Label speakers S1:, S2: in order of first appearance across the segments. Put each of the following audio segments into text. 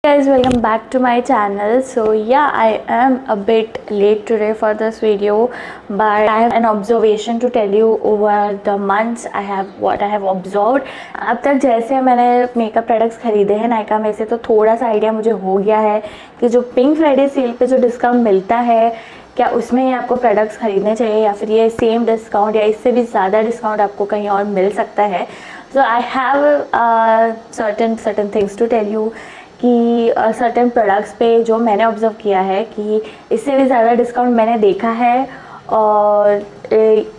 S1: Guys, welcome back to my channel. So yeah, I am a bit late today for this video, but I have an observation to tell you over the months. What I have observed. अब तक जैसे मैंने makeup products खरीदे हैं नायका में से, तो थोड़ा सा आइडिया मुझे हो गया है कि जो पिंक फ्राइडे सेल पे जो डिस्काउंट मिलता है, क्या उसमें ही आपको प्रोडक्ट्स खरीदने चाहिए या फिर ये सेम डिस्काउंट या इससे भी ज़्यादा डिस्काउंट आपको कहीं और मिल सकता है. So I have certain things to tell you कि सर्टेन प्रोडक्ट्स पे जो मैंने ऑब्ज़र्व किया है कि इससे भी ज़्यादा डिस्काउंट मैंने देखा है. और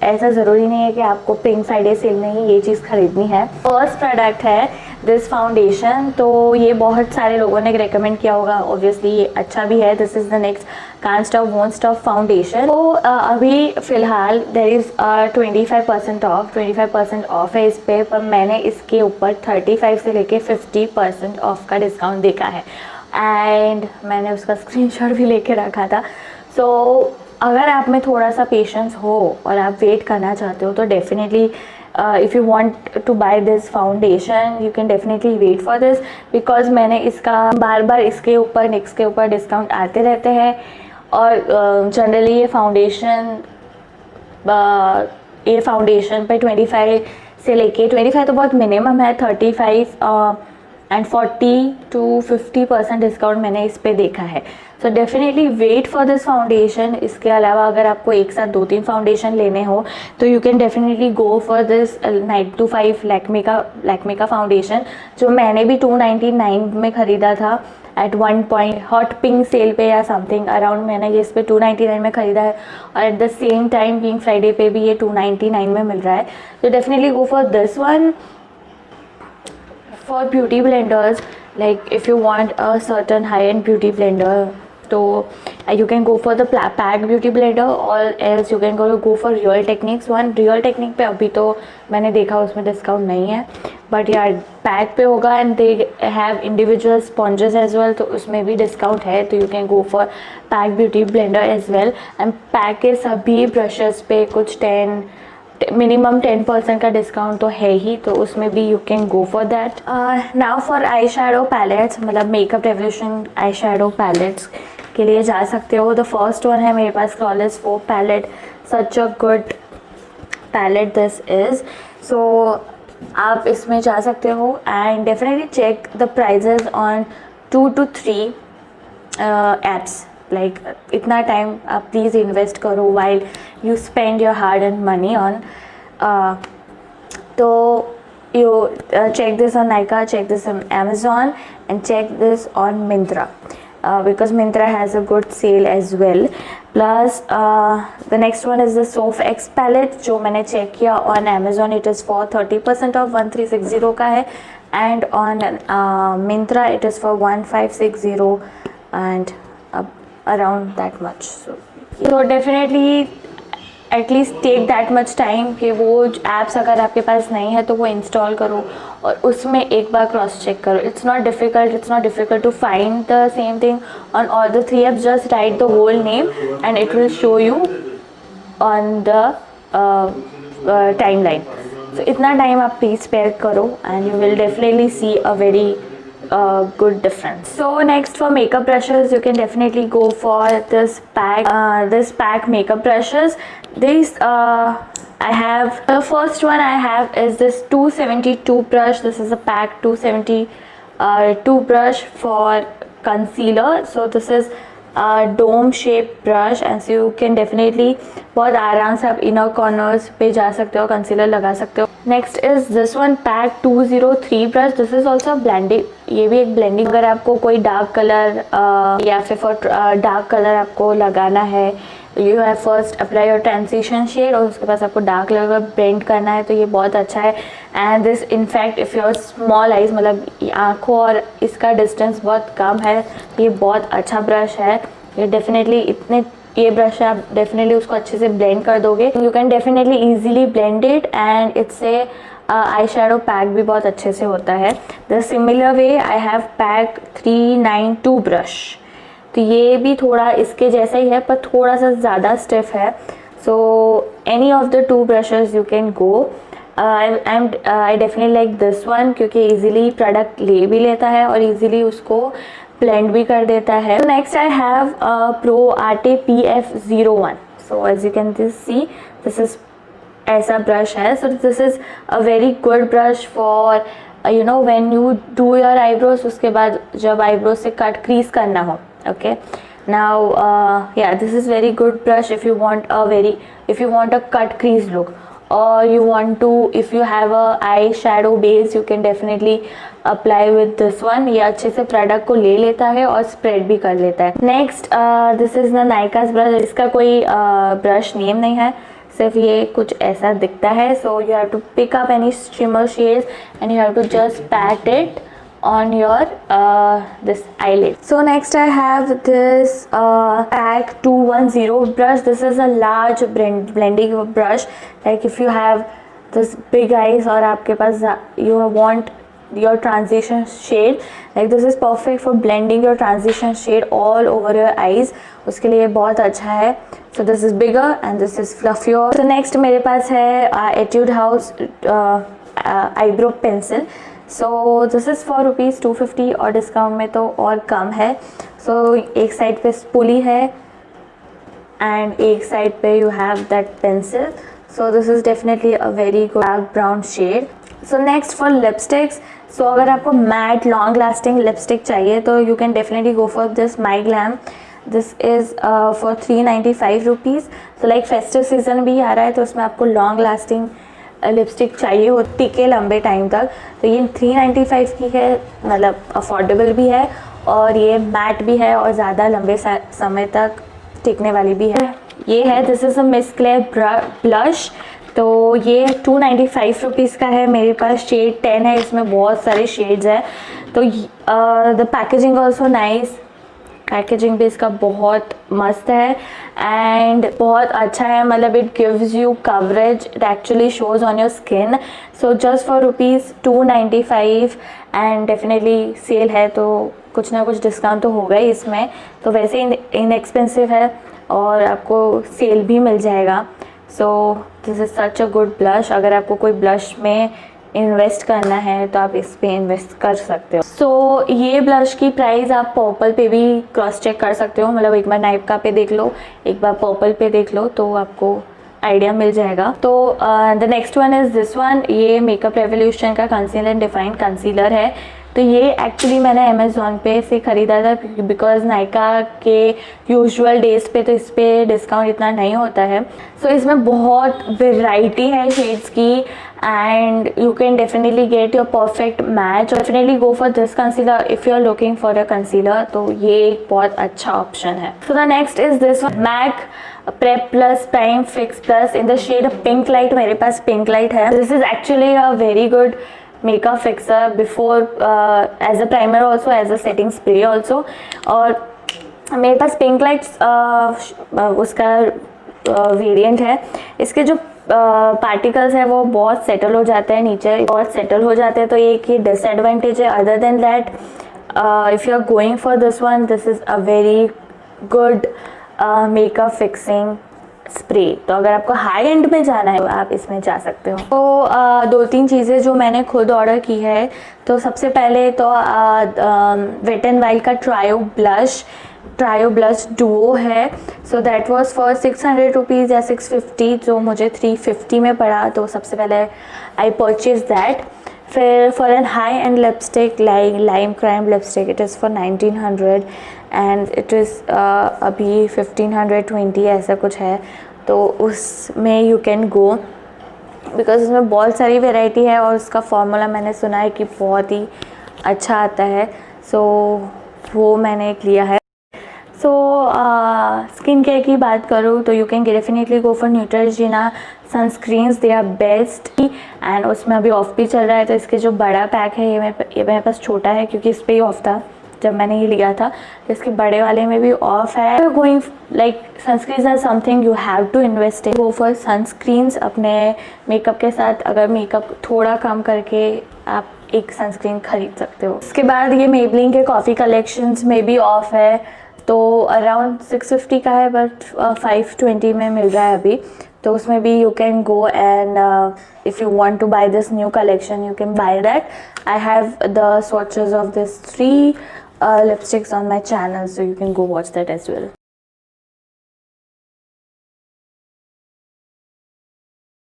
S1: ऐसा ज़रूरी नहीं है कि आपको पिंक फ्राइडे सेल में ही ये चीज़ ख़रीदनी है. फर्स्ट प्रोडक्ट है दिस फाउंडेशन. तो ये बहुत सारे लोगों ने रिकमेंड किया होगा, ऑब्वियसली ये अच्छा भी है. This is the next can't stop won't stop foundation. तो अभी फ़िलहाल देयर इज़ 25% ऑफ है इस पर, मैंने इसके ऊपर 35 से लेके 50% ऑफ का डिस्काउंट देखा है एंड मैंने उसका स्क्रीनशॉट भी लेके रखा था. सो अगर आप में थोड़ा सा पेशेंस हो और आप वेट करना चाहते हो तो definitely if you want to buy this foundation you can definitely wait for this, because मैंने इसका बार बार इसके ऊपर नेक्स्ट के ऊपर डिस्काउंट आते रहते हैं. और जनरली ये फाउंडेशन पे 25 से लेके 25 तो बहुत मिनिमम है, 35 एंड 40 to 50% डिस्काउंट मैंने इस पे देखा है. So definitely wait for this foundation. इसके अलावा अगर आपको एक साथ 2-3 फाउंडेशन लेने हो तो you can definitely go for this 925 Lakme का फाउंडेशन, जो मैंने भी 299 में ख़रीदा था at one point hot pink sale पे या समथिंग अराउंड. मैंने ये इस पे 299 में ख़रीदा है और at the same time pink Friday पे भी ये 299 में मिल रहा है. तो definitely go for this one. For beauty blenders, like if you want a certain high-end beauty blender, so you can go for the pack beauty blender, or else you can go for Real Techniques one. Real Technique पे अभी तो मैंने देखा उसमें discount नहीं है, but यार pack पे होगा and they have individual sponges as well, तो उसमें भी डिस्काउंट है. तो you can go for pack beauty blender as well. And pack के सभी ब्रशेस पे कुछ मिनिमम 10% का डिस्काउंट तो है ही, तो उसमें भी you can go for that. Now for eye shadow palettes, मतलब Makeup Revolution eye shadow palettes के लिए जा सकते हो. द फर्स्ट वन है मेरे पास flawless 4 palette. Such a good palette this is. So आप इसमें जा सकते हो and definitely check the prices on 2 to 3 apps. Like इतना टाइम आप प्लीज़ इन्वेस्ट करो while you spend your hard and money on. तो you check this on Nykaa, check this on Amazon and check this on Myntra, because Myntra has a good sale as well. Plus the next one is the Soft X palette, जो मैंने check किया on Amazon. it is for 30% off 1360 का है, and on Myntra it is for 1560 and around that much. So definitely at least take that much time कि वो apps अगर आपके पास नहीं है तो वो इंस्टॉल करो और उसमें एक बार क्रॉस चेक करो. It's not difficult to find the same thing on all the 3 apps. Just write the whole name and it will show you on the timeline. So इतना टाइम आप प्लीज स्पेयर करो and you will definitely see a very good difference. So next for makeup brushes you can definitely go for this pack makeup brushes. These I have, the first one I have is this 272 brush. This is a pack 272 brush for concealer. So this is dome shape brush and so you can definitely बहुत आराम से आप inner corners पे जा सकते हो, concealer लगा सकते हो. Next is this one pack 203 brush. This is also blending, ये भी एक ब्लेंडिंग. अगर आपको कोई डार्क कलर या फिर फॉर डार्क कलर आपको लगाना है, you have first apply your transition shade और उसके पास आपको डार्क कलर ब्लेंड करना है, तो ये बहुत अच्छा है. And this in fact if your small eyes, मतलब आँखों और इसका डिस्टेंस बहुत कम है, ये बहुत अच्छा ब्रश है. ये डेफिनेटली ये ब्रश है, आप डेफिनेटली उसको अच्छे से ब्लेंड कर दोगे. You can definitely easily blend it and it's a eye shadow pack भी बहुत अच्छे से होता है. The similar way I have pack 392 brush. तो ये भी थोड़ा इसके जैसा ही है पर थोड़ा सा ज़्यादा स्टिफ है. So any of the 2 brushes you can go. I definitely like this one क्योंकि इजीली प्रोडक्ट ले भी लेता है और इजीली उसको ब्लेंड भी कर देता है. Next I have Pro Arte PF01. So as you can see this is ऐसा ब्रश है. So this is a very good brush for you know when you do your eyebrows. उसके बाद जब आईब्रोज से कट क्रीज करना हो. Okay, now yeah, this is very good brush if you want a cut crease look, or you want to, if you have a eye shadow base, you can definitely apply with this one. ये अच्छे से product को ले लेता है और spread भी कर लेता है. Next this is the Nykaa's brush. इसका कोई ब्रश नेम नहीं है, सिर्फ ये कुछ ऐसा दिखता है. So you have to pick up any shimmer shades and you have to just pat it on your this eyelid. So next I have this PAC 210 brush. This is a large blending brush. Like if you have this big eyes और आपके पास you want your transition shade, like this is perfect for blending your transition shade all over your eyes. उसके लिए बहुत अच्छा है. So this is bigger and this is fluffier. So next मेरे पास है Etude House eyebrow pencil. So this is for ₹250 और discount में तो और कम है. सो एक साइड पे स्पूली है एंड एक साइड पे you have that pencil. So this is definitely a very good dark brown shade. So next for lipsticks. So अगर आपको मैट लॉन्ग लास्टिंग लिपस्टिक चाहिए तो you can definitely go for this MyGlamm. This is for ₹395. So like festive season भी आ रहा है तो उसमें आपको लॉन्ग लास्टिंग लिपस्टिक चाहिए होती के लंबे टाइम तक. तो ये 395 की है, मतलब अफोर्डेबल भी है और ये मैट भी है और ज़्यादा लंबे समय तक टिकने वाली भी है. ये है this is a miss clear blush. तो ये ₹295 का है. मेरे पास शेड 10 है, इसमें बहुत सारे शेड्स हैं. तो the packaging also nice. Packaging भी इसका बहुत मस्त है एंड बहुत अच्छा है. मतलब it gives you coverage, it actually shows on your skin. So just for ₹295 and definitely sale है तो कुछ ना कुछ डिस्काउंट तो होगा ही इसमें. तो वैसे इनएक्सपेंसिव है और आपको सेल भी मिल जाएगा. सो this is such a good blush. अगर आपको कोई ब्लश में इन्वेस्ट करना है तो आप इस पे इन्वेस्ट कर सकते हो. सो ये ब्लश की प्राइस आप पर्पल पे भी क्रॉस चेक कर सकते हो. मतलब एक बार नाइका पे देख लो, एक बार पर्पल पे देख लो तो आपको आइडिया मिल जाएगा. तो the next one is this one. ये मेकअप रेवोल्यूशन का कंसील एंड डिफाइन कंसीलर है. तो ये एक्चुअली मैंने अमेज़ॉन पे से ख़रीदा था बिकॉज नाइका के यूजुअल डेज पे तो इस पर डिस्काउंट इतना नहीं होता है. सो इसमें बहुत वेराइटी है शेड्स की and you can definitely get your perfect match. Definitely go for this concealer if you are looking for a concealer. तो ये एक बहुत अच्छा ऑप्शन है. So the next is this one, MAC prep plus prime fix plus in the shade pink light. मेरे पास pink light है. This is actually a very good makeup fixer before as a primer also, as a setting spray also. और मेरे पास pink lights उसका variant है. इसके जो पार्टिकल्स है वो बहुत सेटल हो जाते हैं नीचे, बहुत सेटल हो जाते हैं. तो एक ये डिसएडवांटेज है. Other than that if you are going for this one, this is a very good makeup fixing spray. तो अगर आपको हाई एंड में जाना है आप इसमें जा सकते हो. तो 2-3 चीज़ें जो मैंने खुद ऑर्डर की है. तो सबसे पहले तो वेट एंड वाइल्ड का ट्रायो ब्लश डुओ है. सो दैट वाज फॉर ₹600 या ₹650, जो मुझे ₹350 में पड़ा. तो सबसे पहले आई परचेज दैट. फिर for an high end lipstick like Lime Crime lipstick, it is for 1900 and it is अभी 1520 ऐसा कुछ है. तो उसमें यू कैन गो बिकॉज उसमें बहुत सारी वेराइटी है और उसका फॉर्मूला मैंने सुना है कि बहुत ही अच्छा आता है. सो वो मैंने एक लिया है. सो स्किन केयर की बात करूँ तो you can definitely go for Neutrogena sunscreens. They are best and उसमें अभी ऑफ भी चल रहा है. तो इसके जो बड़ा पैक है ये मेरे पास छोटा है क्योंकि इस पर ही ऑफ था जब मैंने ये लिया था. तो इसके बड़े वाले में भी ऑफ है. Going like sunscreens are something you have to invest in. Go for sunscreens अपने मेकअप के साथ. अगर मेकअप थोड़ा कम करके आप एक सनस्क्रीन खरीद सकते हो. उसके बाद ये मेबलिन के कॉफ़ी कलेक्शंस में भी ऑफ है. तो अराउंड 650 का है बट 520 में मिल रहा है अभी. तो उसमें भी you can go and if you want to buy this new collection you can buy that. I have the swatches of this 3 lipsticks on my channel, so you can go watch that as well.